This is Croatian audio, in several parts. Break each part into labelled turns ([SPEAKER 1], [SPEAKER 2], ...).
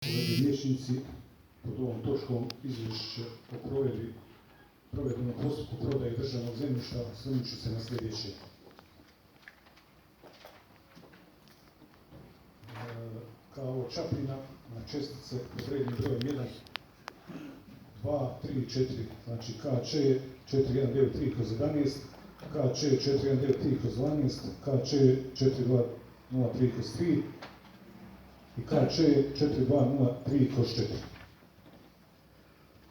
[SPEAKER 1] Kolege vijećnici, pod ovom točkom izvješće o provedenom postupku prodaje državnog zemljišta osvrnut ću se na sljedeće. Kao Čapljina na čestice pod rednim brojem 1, 2, 3, 4, znači KČ 4193/11, KČ 4193/12, KČ 4203/3 i KČ 4203/4.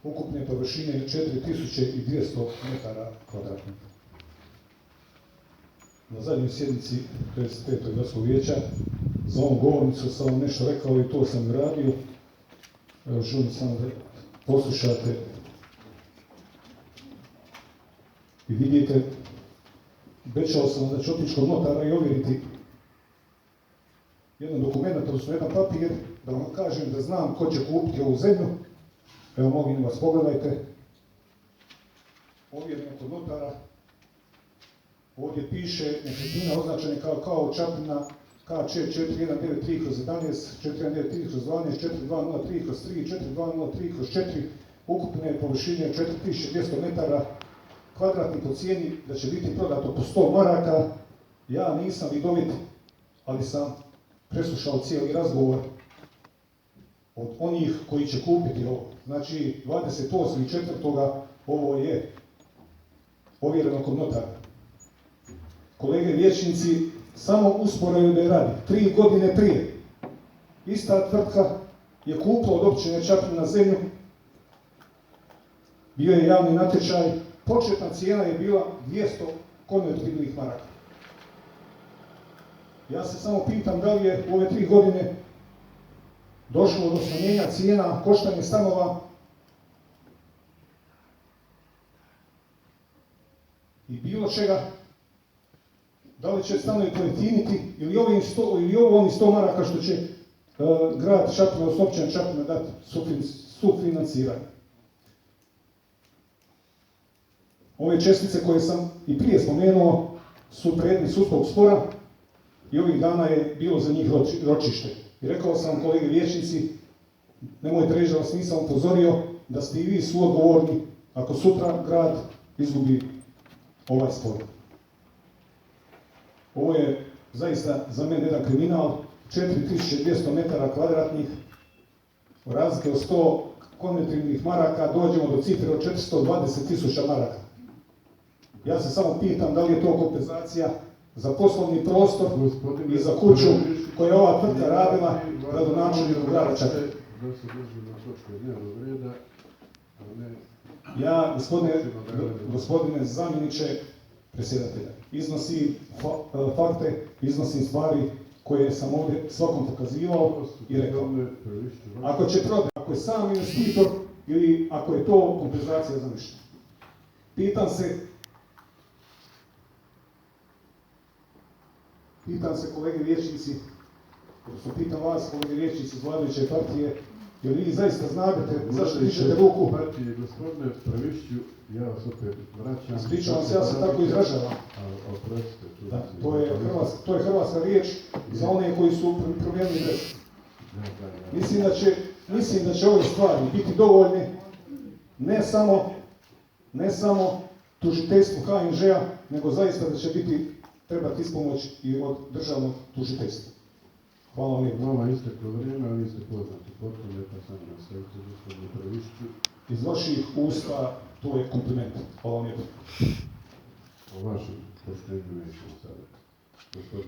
[SPEAKER 1] Ukupne površine 4200 metara kvadratnih. Na zadnjoj sjednici 55. gradskog vijeća za ovom govornicu sam vam nešto rekao i to sam radio. Evo, želim samo da poslušate i vidite. Obećao sam da ću otići kod notara i ovjeriti jedan dokument, odnosno jedan papir, da vam kažem da znam ko će kupiti ovu zemlju. Evo, molim vas, pogledajte. Ovjereno kod notara. Ovdje piše nekretnina označena kao Čapljina KČ 4193/11, 4193/12, 4203/3, 4203/4, ukupne površine 4200 metara kvadratnih po cijeni da će biti prodato po 100 maraka. Ja nisam vidovit, ali sam preslušao cijeli razgovor od onih koji će kupiti ovo. Znači, 28.4. ovo je ovjereno kod notara. Kolege vijećnici, samo usporedbe radi. 3 godine prije ista tvrtka je kupila od općine Čapljina zemlju, bio je javni natječaj, početna cijena je bila 200 konvertibilnih maraka. Ja se samo pitam da li je u ove 3 godine došlo do smanjenja cijena, koštanja stanova i bilo čega. Da li će stanovi pojeftiniti ili ovo oni 100 maraka što će grad Čapljina, odnosno općina Čapljina dati sufinanciranje. Ove čestice koje sam i prije spomenuo su predmet sudskog spora i ovih dana je bilo za njih ročište. I rekao sam kolege vijećnici, nemojte reći da vas nisam upozorio da ste i vi suodgovorni ako sutra grad izgubi ovaj spor. Ovo je zaista za mene jedan kriminal, 4200 metara kvadratnih, razlike od 100 konvertibilnih maraka dođemo do cifre od 420.000 maraka. Ja se samo pitam da li je to kompenzacija za poslovni prostor i za kuću koju je ova tvrtka radila gradonačelniku grada Čapljine. Ja, gospodine zamjeniče predsjedatelja, iznosim fakte, iznosim stvari koje sam ovdje svakom pokazivao i rekao. Ako će prodati, ako je sam investitor ili ako je to kompenzacija za ništa. Pitam se kolege vijećnici, odnosno pitam vas kolege vijećnici iz vladajuće partije, jer vi zaista znate zašto dižete ruku.
[SPEAKER 2] Gospodine Pravišću, ja vas opet vraćam.
[SPEAKER 1] Ispričavam se, ja se tako izražavam. Da, to je hrvatska riječ za one koji su promijenili već. Mislim da će ove stvari biti dovoljne ne samo tužiteljstvu HNŽ-a, nego zaista da će trebati ispomoć i od državnog tužiteljstva. Hvala vam lijepo.
[SPEAKER 2] Vama isteklo vrijeme, a vi ste poznati potpuno, pa sam na sreću, gospodine Pravišću.
[SPEAKER 1] Iz vaših usta to je kompliment. Hvala vam lijepo.
[SPEAKER 2] O vašem poštenju nećemo sada.